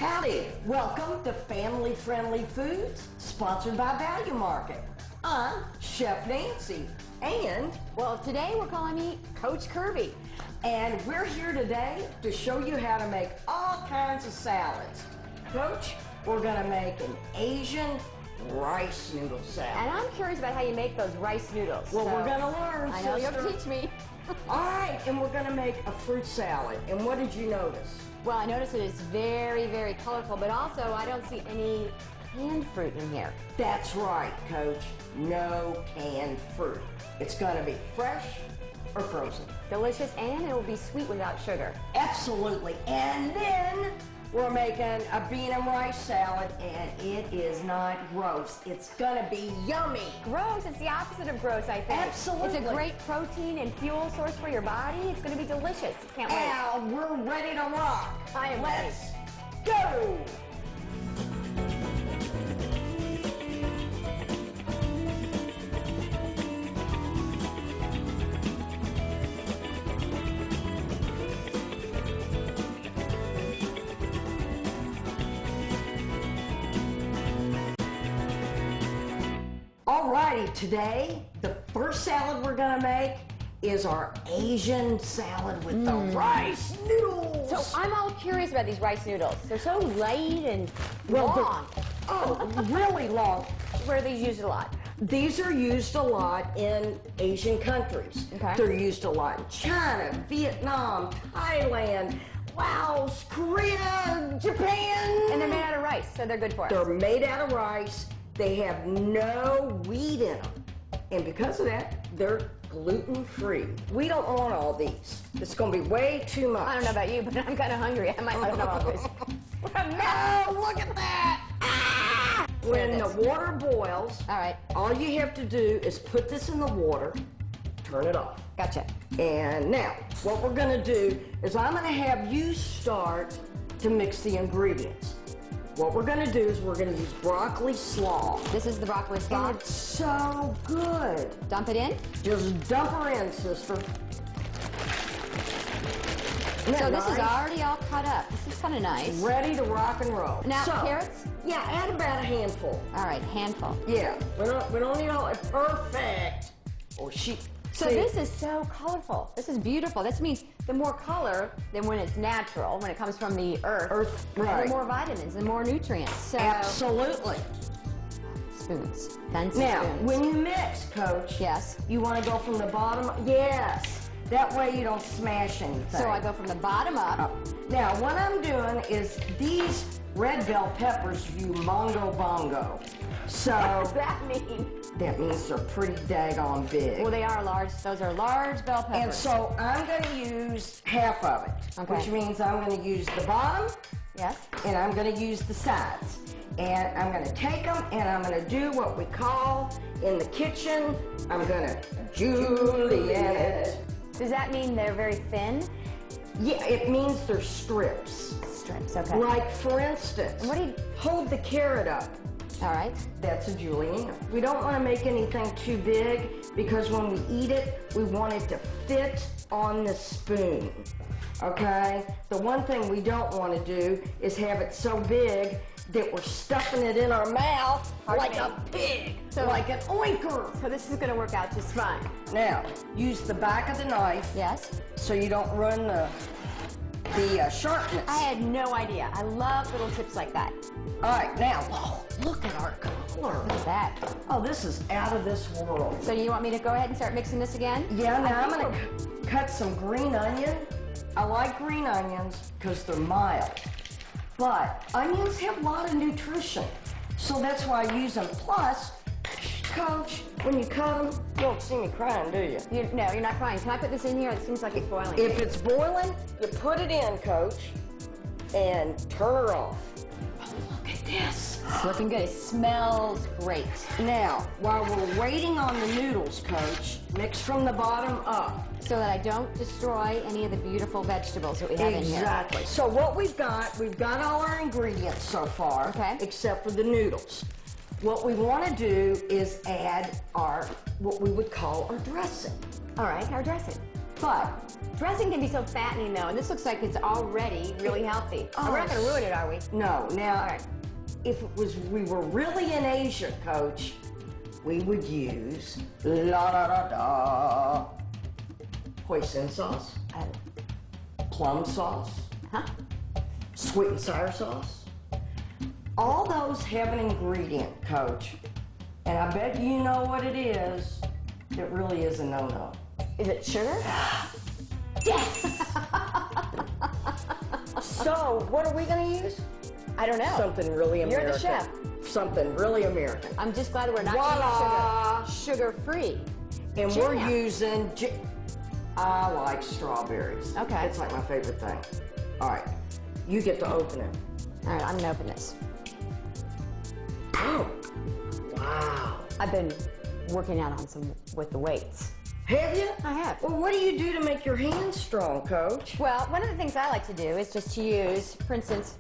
Howdy, welcome to Family Friendly Foods, sponsored by Value Market. I'm Chef Nancy, and well, today we're calling me Coach Kirby. And we're here today to show you how to make all kinds of salads. Coach, we're gonna make an Asian rice noodle salad. And I'm curious about how you make those rice noodles. Well, we're gonna learn, I know sister. you'll teach me. All right, and we're gonna make a fruit salad. And what did you notice? Well, I noticed that it's very, very colorful, but also I don't see any canned fruit in here. That's right, Coach. No canned fruit. It's gonna be fresh or frozen. Delicious, and it will be sweet without sugar. Absolutely. And then we're making a bean and rice salad, and it is not gross. It's gonna be yummy. Gross, it's the opposite of gross, I think. Absolutely. It's a great protein and fuel source for your body. It's gonna be delicious. Can't wait. Now we're ready to rock. I am ready. Let's go. Alrighty, today, the first salad we're gonna make is our Asian salad with the rice noodles. So I'm all curious about these rice noodles. They're so light and long. Really long. Where are these used a lot? These are used a lot in Asian countries. Okay. They're used a lot in China, Vietnam, Thailand, Laos, Korea, Japan. And they're made out of rice, so they're good for us. They're made out of rice. They have no wheat in them. And because of that, they're gluten-free. We don't want all these. It's going to be way too much. I don't know about you, but I'm kind of hungry. I might not know all this. What a mess. Oh, look at that! Ah! When the water boils, All right. all you have to do is put this in the water, turn it off. Gotcha. And now, what we're going to do is I'm going to have you start to mix the ingredients. What we're going to do is we're going to use broccoli slaw. This is the broccoli slaw. And it's so good. Dump it in. Just dump her in, sister. So this is already all cut up. This is kind of nice. Ready to rock and roll. Now, so, carrots? Yeah, add about a handful. All right, handful. Yeah, we don't need all, it's perfect. Oh, So this is so colorful. This is beautiful. This means the more color than when it's natural, when it comes from the earth, right. the more vitamins, the more nutrients. So Absolutely. spoons. Fancy Now, spoons. when you mix, Coach, Yes. you want to go from the bottom. Yes. That way you don't smash anything. So I go from the bottom up. Now, what I'm doing is these red bell peppers view mongo bongo. So What does that mean? that means they're pretty daggone big. Well, they are large. Those are large bell peppers. And so I'm going to use half of it, Okay. which means I'm going to use the bottom Yes. and I'm going to use the sides. And I'm going to take them and I'm going to do what we call in the kitchen, I'm going to julienne it. Does that mean they're very thin? Yeah, it means they're strips. Strips, okay. Like, for instance, And what do you... hold the carrot up. All right. That's a julienne. We don't want to make anything too big because when we eat it, we want it to fit on the spoon. Okay? The one thing we don't want to do is have it so big that we're stuffing it in our mouth like a pig, like an oinker. So this is going to work out just fine. Now, use the back of the knife Yes. so you don't ruin the sharpness. I had no idea. I love little tips like that. All right, now, look at our color. Look at that. Oh, this is out of this world. So you want me to go ahead and start mixing this again? Yeah, now I'm going to cut some green onion. I like green onions because they're mild. But onions have a lot of nutrition, so that's why I use them. Plus, Coach, when you cut them, you don't see me crying, do you? No, you're not crying. Can I put this in here? It seems like it's boiling. If it's boiling, you put it in, Coach, and turn her off. Oh, look at this. It's looking good. It smells great. Now, while we're waiting on the noodles, Coach, mix from the bottom up. So that I don't destroy any of the beautiful vegetables that we have in here. Exactly. So what we've got all our ingredients so far, Okay. except for the noodles. What we want to do is add our, what we would call our dressing. All right, our dressing. But dressing can be so fattening, though, and this looks like it's already really healthy. Oh, We're not going to ruin it, are we? No. Now, All right. if we were really in Asia, Coach, we would use hoisin sauce, plum sauce, sweet and sour sauce. All those have an ingredient, Coach, and I bet you know what it is. It really is a no-no. Is it sugar? Yes! So, what are we going to use? I don't know. Something really American. You're the chef. Something really American. I'm just glad we're not Voila! using sugar-free. And Jam. we're using, I like strawberries. Okay. It's like my favorite thing. All right, you get to open it. All right, I'm gonna open this. Oh, wow. I've been working out on some with the weights. Have you? I have. Well, what do you do to make your hands strong, Coach? Well, one of the things I like to do is just to use, for instance,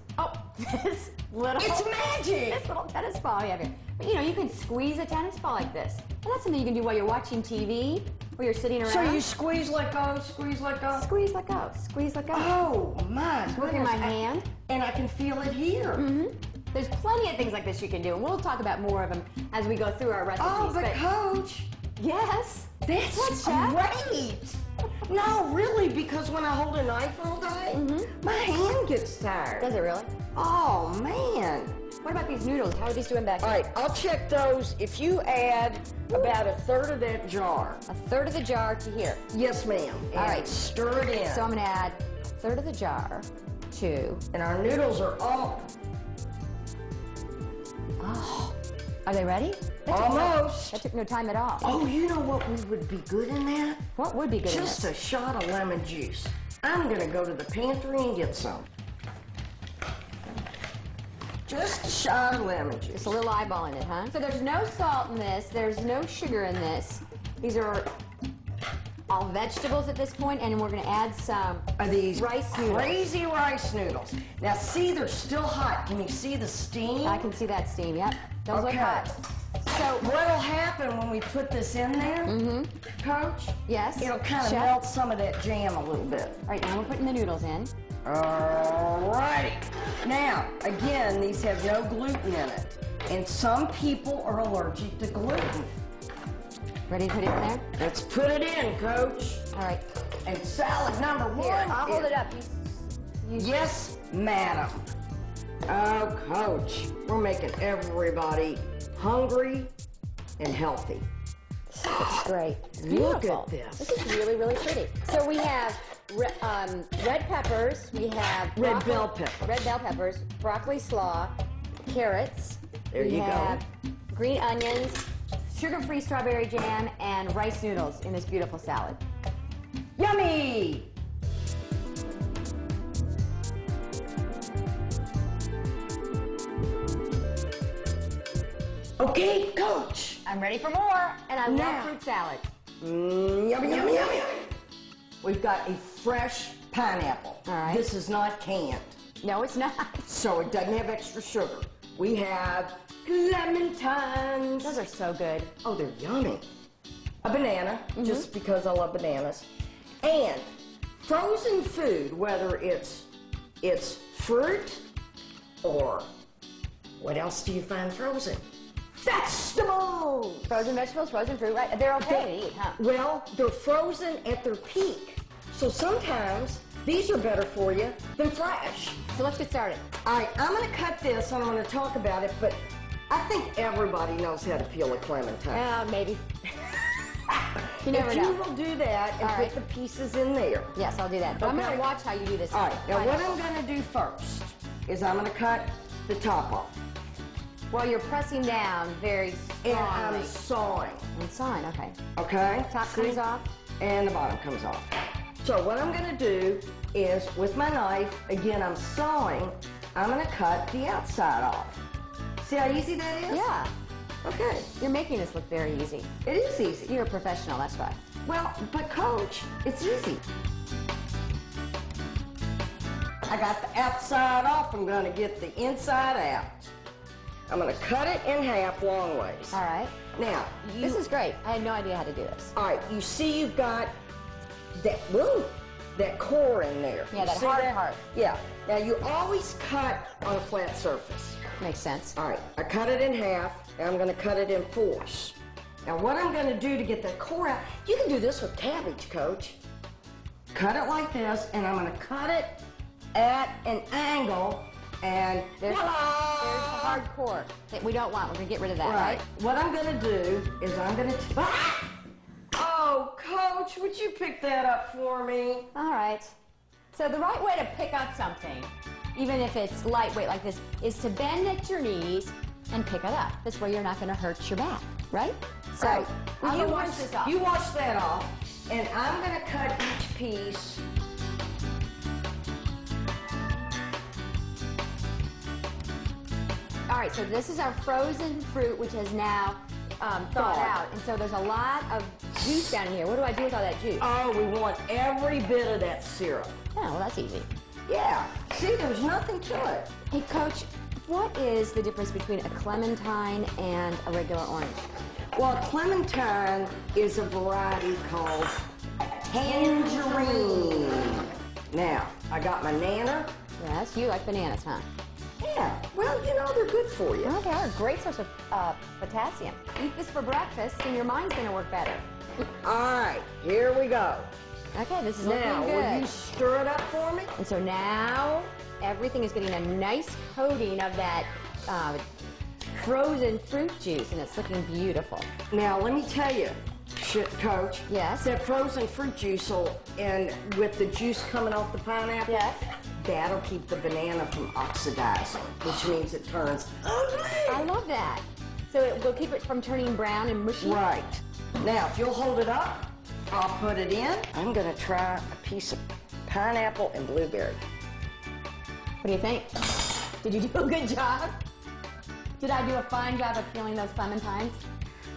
this little... It's magic! This little tennis ball you have here. But, you know, you can squeeze a tennis ball like this. And that's something you can do while you're watching TV, or you're sitting around. So you squeeze, let go, squeeze, let go? Squeeze, let go, squeeze, let go. Oh, my Working goodness. my hand. And I can feel it here. Mm-hmm. There's plenty of things like this you can do, and we'll talk about more of them as we go through our recipes. Oh, but Coach, yes, that's Chef? great. No, really, because when I hold a knife all day, my hand gets tired. Does it really? Oh, man. What about these noodles? How are these doing back All here? right, I'll check those. If you add about 1/3 of that jar. 1/3 of the jar to here. Yes, ma'am. All right. Stir it in. So I'm going to add 1/3 of the jar to... And our noodles are all... Oh, are they ready? Almost. That took no time at all. Oh, you know what would be good in that? What would be good in Just this? a shot of lemon juice. I'm going to go to the pantry and get some. Just a shot of lemon juice. Just a little eyeball in it, huh? So there's no salt in this. There's no sugar in this. These are all vegetables at this point, and we're going to add some Are these rice noodles. crazy rice noodles. Now, see, they're still hot. Can you see the steam? I can see that steam, yep. Those look Okay. hot. So, What'll happen when we put this in there, Coach? yes, It'll kind of Chef? melt some of that jam a little bit. All right, now we're putting the noodles in. Alrighty. Now, again, these have no gluten in it. And some people are allergic to gluten. Ready to put it in there? Let's put it in, Coach. All right. And salad number one. Here, I'll hold it up. Yes, madam. Oh, Coach, we're making everybody hungry and healthy. It's great. It's Look beautiful. at this. This is really, really pretty. So we have red peppers. We have Red bell pepper. Red bell peppers, broccoli slaw, carrots. There you We go. have green onions, sugar-free strawberry jam, and rice noodles in this beautiful salad. Yummy! Okay, Coach. I'm ready for more, and I Now. love fruit salad. Yummy, yummy, yummy, yummy. We've got a fresh pineapple. All right. This is not canned, No, it's not. so it doesn't have extra sugar. We have clementines. Those are so good. Oh, they're yummy. A banana, just because I love bananas. And frozen food, whether it's fruit or what else do you find frozen? Vegetables! Frozen vegetables, frozen fruit, right? They're okay to eat, huh? Well, they're frozen at their peak. So sometimes these are better for you than fresh. So let's get started. All right, I'm going to cut this and I'm going to talk about it, but I think everybody knows how to peel a clementine. Maybe. You never If know. you will do that and All put right. the pieces in there. Yes, I'll do that. But I'm Okay. going to watch how you do this. All right, now what I'm going to do first is I'm going to cut the top off. While you're pressing down very And strongly. I'm sawing, And sawing, okay. okay? Top See? comes off. And the bottom comes off. So what I'm going to do is, with my knife, again, I'm sawing, I'm going to cut the outside off. See how easy that is? Yeah. Okay, You're making this look very easy. it is easy. You're a professional, that's why. Well, but Coach, it's easy. I got the outside off, I'm going to get the inside out. I'm going to cut it in half long ways. All right. Now, This is great. I had no idea how to do this. all right, you see you've got that core in there. Yeah, that See hard part. Yeah. Now you always cut on a flat surface. Makes sense. All right, I cut it in half, and I'm going to cut it in fours. Now what I'm going to do to get the core out, you can do this with cabbage, Coach. Cut it like this, and I'm going to cut it at an angle, and There's the hard core that we don't want. We're going to get rid of that, right? What I'm going to do is I'm going to... Oh, Coach, would you pick that up for me? All right. So the right way to pick up something, even if it's lightweight like this, is to bend at your knees and pick it up. This way you're not going to hurt your back, right? So Right. I'm going to wash this off. You wash that off, and I'm going to cut each piece. All right, so this is our frozen fruit, which has now thawed out. And so there's a lot of juice down in here. What do I do with all that juice? Oh, we want every bit of that syrup. Oh, well, that's easy. Yeah. See, there's nothing to it. Hey, Coach, what is the difference between a clementine and a regular orange? Well, clementine is a variety called tangerine. Now, I got my nana. Yes, you like bananas, huh? Yeah, well, you know, they're good for you. Well, they are a great source of potassium. Eat this for breakfast, and your mind's going to work better. All right, here we go. Okay, this is Now, looking good. will you stir it up for me? And so now everything is getting a nice coating of that frozen fruit juice, and it's looking beautiful. Now, let me tell you, Coach. Yes? That frozen fruit juice, and with the juice coming off the pineapple, Yes? that'll keep the banana from oxidizing, which means it turns ugly. I love that. So it will keep it from turning brown and mushy? Right. Now, if you'll hold it up, I'll put it in. I'm going to try a piece of pineapple and blueberry. What do you think? Did you do a good job? Did I do a fine job of peeling those clementines?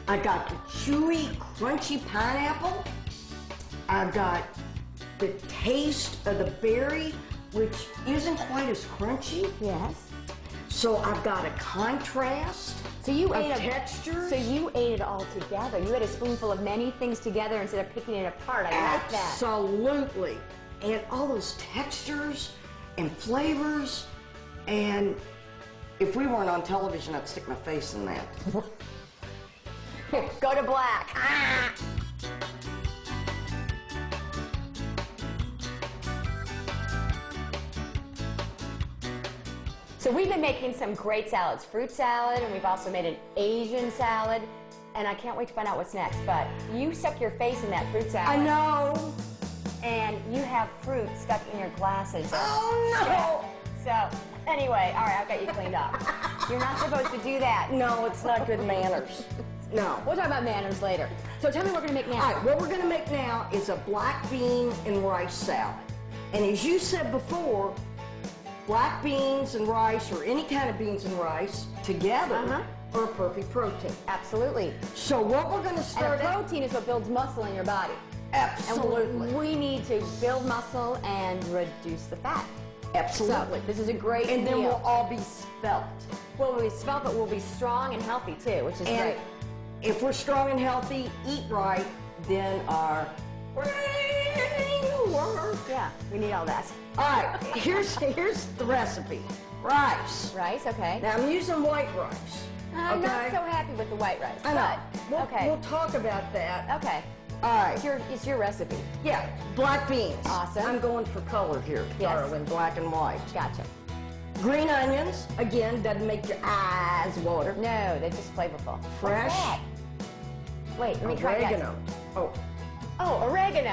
I got the chewy, crunchy pineapple. I got the taste of the berry, which isn't quite as crunchy. Yes. So I've got a contrast So you of ate textures. So you ate it all together. You ate a spoonful of many things together instead of picking it apart. I like that. Absolutely. And all those textures and flavors. And if we weren't on television, I'd stick my face in that. Here, go to black. Ah! So we've been making some great salads. Fruit salad, and we've also made an Asian salad. And I can't wait to find out what's next. But you stuck your face in that fruit salad. I know. And you have fruit stuck in your glasses. Oh, no. So, anyway, all right, I've got you cleaned up. You're not supposed to do that. No, it's not good manners. No. We'll talk about manners later. So tell me what we're going to make now. All right, what we're going to make now is a black bean and rice salad. And as you said before, black beans and rice, or any kind of beans and rice, together are a perfect protein. Absolutely. So what we're going to start And protein is what builds muscle in your body. Absolutely. And we need to build muscle and reduce the fat. Absolutely. So this is a great And then meal. we'll all be svelte. Well, we'll be svelte, but we'll be strong and healthy too, which is And great. if we're strong and healthy, eat right, then our brain will work. Yeah, we need all that. All right, here's the recipe. Rice. Rice, okay. Now I'm using white rice. I'm not okay? so happy with the white rice. I know. But, okay. We'll talk about that. Okay. All right. It's your recipe. Yeah, black beans. Awesome. I'm going for color here, Yes. darling, black and white. Gotcha. Green onions, again, doesn't make your eyes water. No, they're just flavorful. Fresh. What's that? Wait, let me try that. Oregano. Oh. Oh, oregano.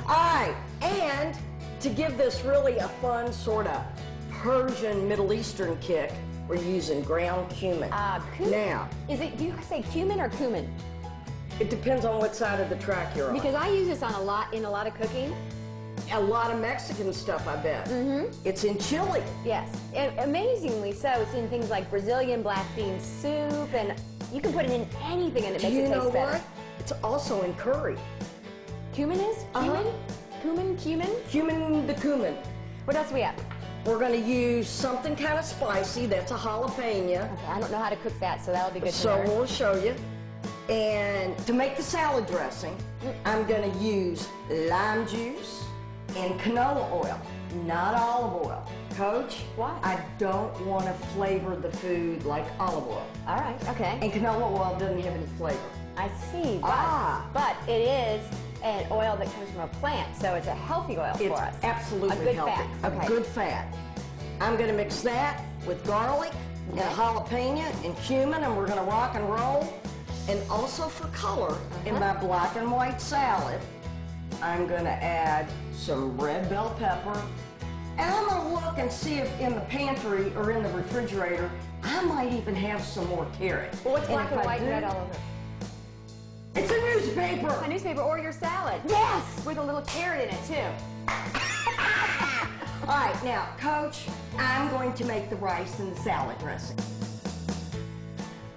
All right, and to give this really a fun sort of Persian Middle Eastern kick, we're using ground cumin. Cumin. Now, Do you say cumin or cumin? it depends on what side of the track you're on. Because I use this in a lot of cooking. A lot of Mexican stuff, I bet. It's in chili. Yes, and amazingly so. It's in things like Brazilian black bean soup, and you can put it in anything, and it Do makes you it know taste better. what? It's also in curry. Cumin is? Cumin? Cumin? The cumin. What else do we have? We're going to use something kind of spicy. That's a jalapeno. Okay, I don't know how to cook that, so that'll be good to So learn. we'll show you. And to make the salad dressing, I'm going to use lime juice and canola oil, not olive oil. Coach, why? I don't want to flavor the food like olive oil. All right, okay. And canola oil doesn't have any flavor. I see, but it is an oil that comes from a plant, so it's a healthy oil for us. It's absolutely a good healthy. Fat. Okay. A good fat. I'm going to mix that with garlic and jalapeno and cumin, and we're going to rock and roll. And also for color, in my black and white salad, I'm going to add some red bell pepper. And I'm going to look and see if in the pantry or in the refrigerator, I might even have some more carrot. Well, what's black and white red all over? It's a newspaper. A newspaper or your salad. Yes. With a little carrot in it, too. All right, now, Coach, I'm going to make the rice and the salad dressing.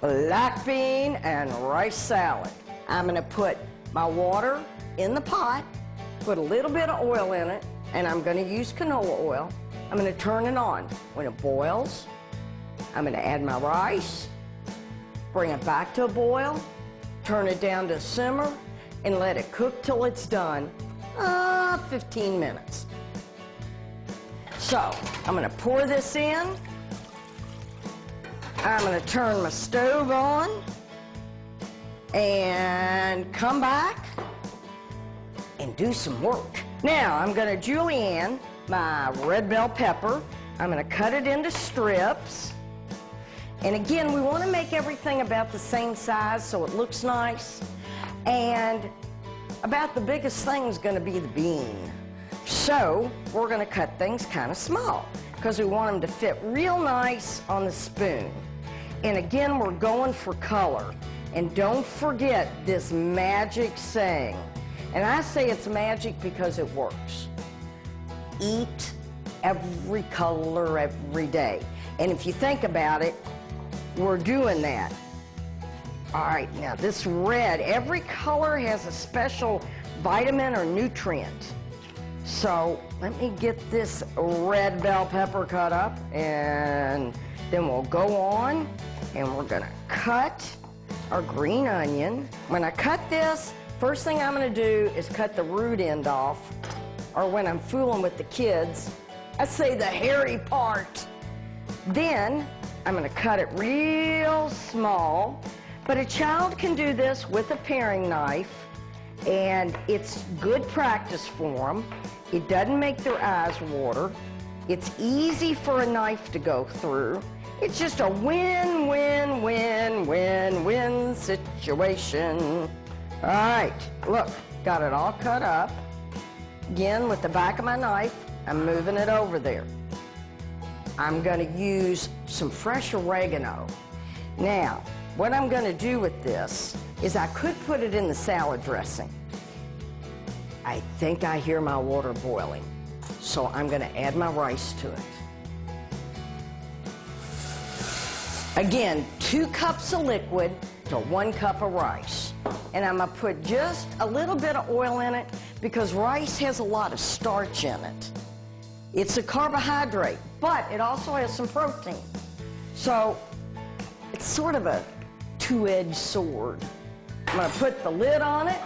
Black bean and rice salad. I'm going to put my water in the pot, put a little bit of oil in it, and I'm going to use canola oil. I'm going to turn it on. When it boils, I'm going to add my rice, bring it back to a boil, turn it down to a simmer, and let it cook till it's done. 15 minutes. So, I'm going to pour this in. I'm going to turn my stove on and come back and do some work. Now, I'm going to julienne my red bell pepper. I'm going to cut it into strips. And again, we want to make everything about the same size so it looks nice. And about the biggest thing is going to be the bean. So, we're going to cut things kind of small because we want them to fit real nice on the spoon. And again, we're going for color. And don't forget this magic saying. And I say it's magic because it works. Eat every color every day. And if you think about it, we're doing that. All right, now this red, every color has a special vitamin or nutrient. So let me get this red bell pepper cut up, and then we'll go on and we're gonna cut our green onion. When I cut this, first thing I'm gonna do is cut the root end off, or when I'm fooling with the kids, I say the hairy part. Then I'm gonna cut it real small, but a child can do this with a paring knife, and it's good practice for them. It doesn't make their eyes water. It's easy for a knife to go through. It's just a win, win, win, win, win situation. All right, look, got it all cut up. Again, with the back of my knife, I'm moving it over there. I'm gonna use some fresh oregano. Now, what I'm gonna do with this is I could put it in the salad dressing. I think I hear my water boiling, so I'm gonna add my rice to it. Again, 2 cups of liquid to 1 cup of rice. And I'm gonna put just a little bit of oil in it because rice has a lot of starch in it. It's a carbohydrate, but it also has some protein. So it's sort of a two-edged sword. I'm gonna put the lid on it,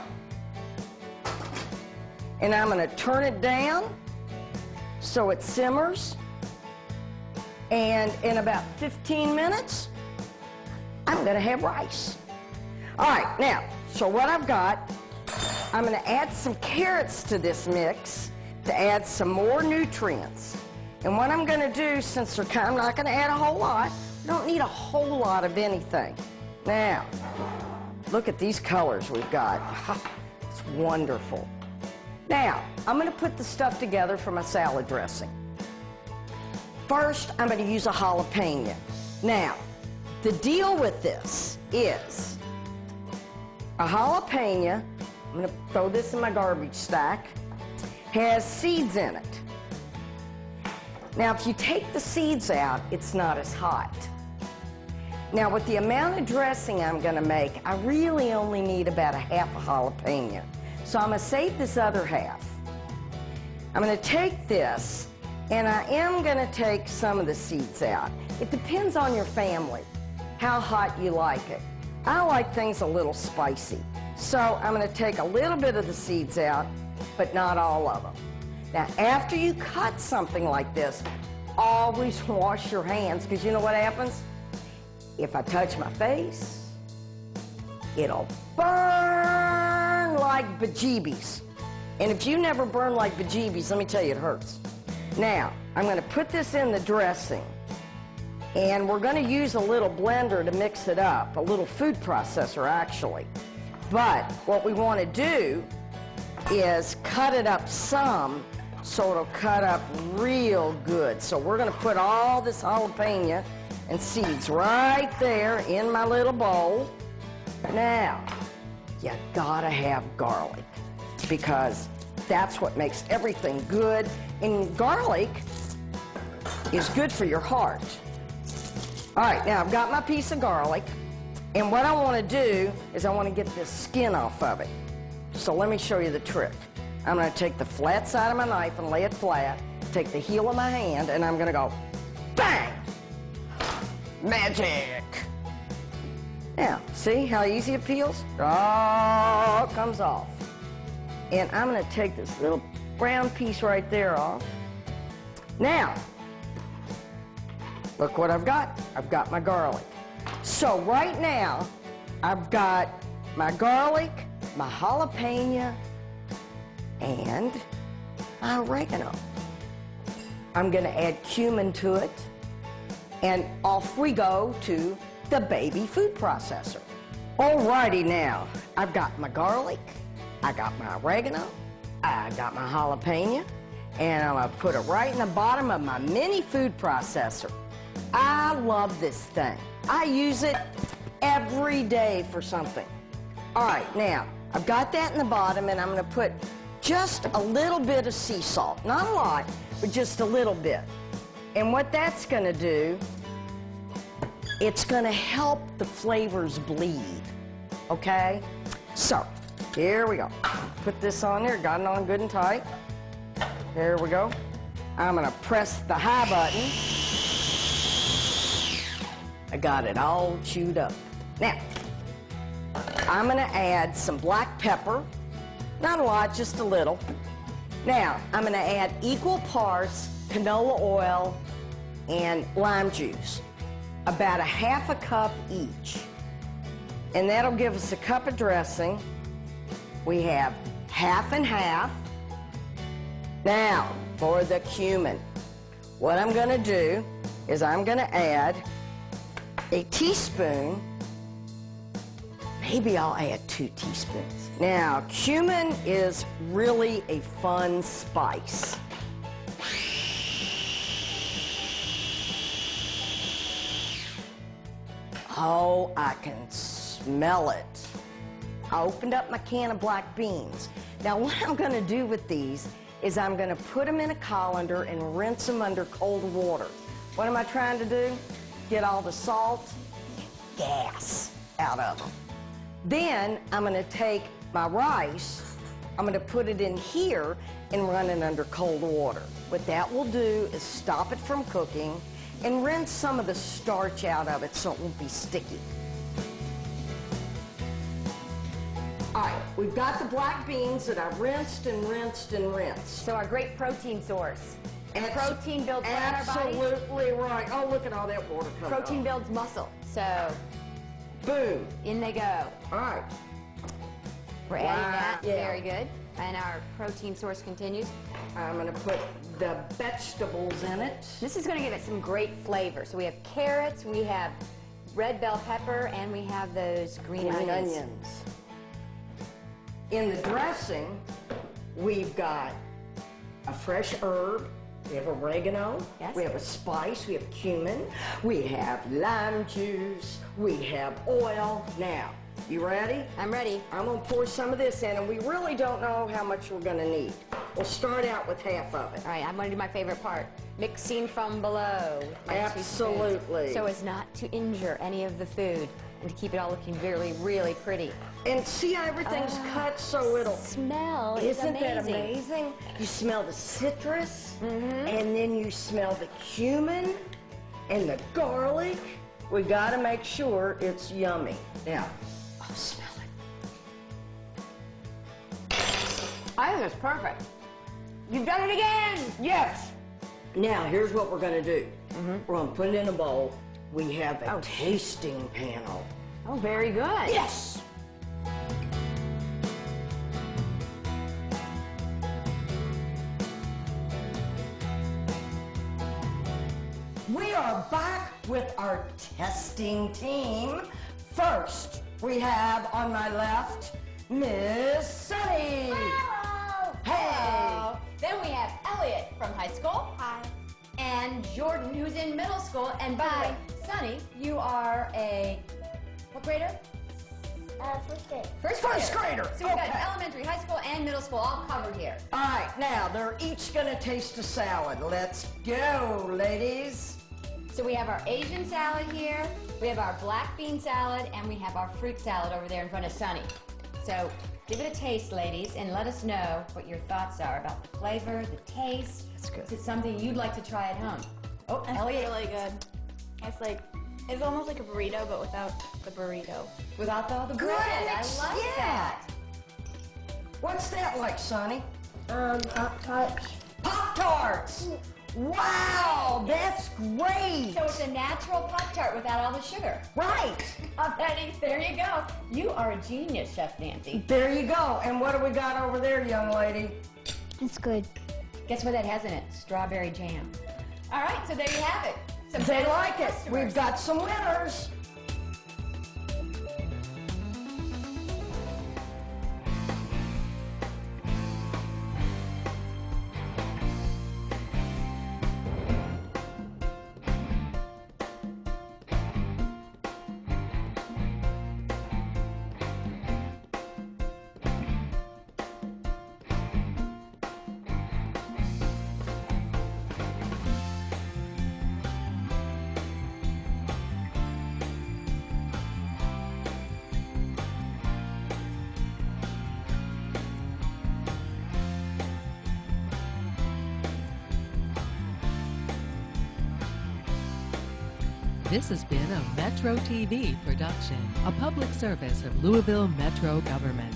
and I'm gonna turn it down so it simmers. And in about 15 minutes, I'm gonna have rice. All right, now, so what I've got, I'm gonna add some carrots to this mix to add some more nutrients. And what I'm gonna do, since I'm not gonna add a whole lot, we don't need a whole lot of anything. Now, look at these colors we've got. It's wonderful. Now, I'm gonna put the stuff together for my salad dressing. First, I'm going to use a jalapeno. Now, the deal with this is a jalapeno, I'm going to throw this in my garbage stack, has seeds in it. Now, if you take the seeds out, it's not as hot. Now, with the amount of dressing I'm going to make, I really only need about a half a jalapeno. So I'm going to save this other half. I'm going to take this, and I am going to take some of the seeds out. It depends on your family, how hot you like it. I like things a little spicy. So I'm going to take a little bit of the seeds out, but not all of them. Now, after you cut something like this, always wash your hands, because you know what happens? If I touch my face, it'll burn like bejeebies. And if you never burn like bejeebies, let me tell you, it hurts. Now, I'm going to put this in the dressing, and we're going to use a little blender to mix it up, a little food processor, actually. But what we want to do is cut it up some so it'll cut up real good. So we're going to put all this jalapeno and seeds right there in my little bowl. Now, you gotta have garlic, because that's what makes everything good. And garlic is good for your heart. All right, now I've got my piece of garlic, and what I want to do is I want to get this skin off of it. So let me show you the trick. I'm going to take the flat side of my knife and lay it flat, take the heel of my hand, and I'm going to go bang! Magic! Now, see how easy it peels? Oh, it comes off. And I'm going to take this little brown piece right there off. Now, look what I've got. I've got my garlic. So right now, I've got my garlic, my jalapeno, and my oregano. I'm going to add cumin to it, and off we go to the baby food processor. Alrighty now, I've got my garlic, I got my oregano, I got my jalapeno, and I'm going to put it right in the bottom of my mini food processor. I love this thing. I use it every day for something. All right, now, I've got that in the bottom, and I'm going to put just a little bit of sea salt. Not a lot, but just a little bit. And what that's going to do, it's going to help the flavors bleed, okay? So, here we go. Put this on there, got it on good and tight. There we go. I'm going to press the high button. I got it all chewed up. Now, I'm going to add some black pepper. Not a lot, just a little. Now, I'm going to add equal parts canola oil and lime juice. About a half a cup each. And that'll give us a cup of dressing. We have half and half. Now, for the cumin. What I'm going to do is I'm going to add a teaspoon. Maybe I'll add 2 teaspoons. Now, cumin is really a fun spice. Oh, I can smell it. I opened up my can of black beans. Now, what I'm going to do with these is I'm going to put them in a colander and rinse them under cold water. What am I trying to do? Get all the salt and gas out of them. Then I'm going to take my rice, I'm going to put it in here and run it under cold water. What that will do is stop it from cooking and rinse some of the starch out of it so it won't be sticky. All right, we've got the black beans that I've rinsed and rinsed and rinsed. So our great protein source. And protein builds what in our body? Absolutely right. Oh, look at all that water coming Protein off. builds muscle. So, boom. In they go. All right. We're adding that. Yeah. Very good. And our protein source continues. I'm going to put the vegetables in it. This is going to give it some great flavor. So we have carrots, we have red bell pepper, and we have those green onions. In the dressing, we've got a fresh herb. We have oregano, yes. We have a spice, we have cumin, we have lime juice, we have oil. Now, you ready? I'm ready. I'm going to pour some of this in, and we really don't know how much we're going to need. We'll start out with half of it. All right, I'm going to do my favorite part. Mixing from below. Absolutely. So as not to injure any of the food and to keep it all looking really, really pretty. And see how everything's cut so it'll... Smell is Isn't amazing. that amazing? You smell the citrus, and then you smell the cumin and the garlic. we gotta make sure it's yummy. Now, oh, smell it. I think it's perfect. You've done it again! Yes! Now, here's what we're gonna do. We're gonna put it in a bowl. We have a tasting panel. Oh, very good. Yes! We are back with our testing team. First, we have on my left, Miss Sunny. Hello! Hey! Hello. Then we have Elliot from high school. Hi. And Jordan, who's in middle school. And by the way, Sunny, you are a, what grader? First grade. First grader. So we've Okay. got elementary, high school, and middle school all covered here. All right, now they're each gonna taste a salad. Let's go, ladies. So we have our Asian salad here, we have our black bean salad, and we have our fruit salad over there in front of Sunny. So give it a taste, ladies, and let us know what your thoughts are about the flavor, the taste. That's good. Is it something you'd like to try at home? Oh, It's Elliot, really good. It's almost like a burrito, but without the burrito. without all the bread. I like yeah. that. What's that like, Sonny? Pop-Tarts. Pop-Tarts! Wow, that's great! So it's a natural Pop-Tart without all the sugar. Right! Betty, there you go. You are a genius, Chef Nancy. There you go. And what do we got over there, young lady? It's good. Guess what that has in it? Strawberry jam. All right, so there you have it. Some They like it. customers. We've got some winners. This has been a Metro TV production, a public service of Louisville Metro Government.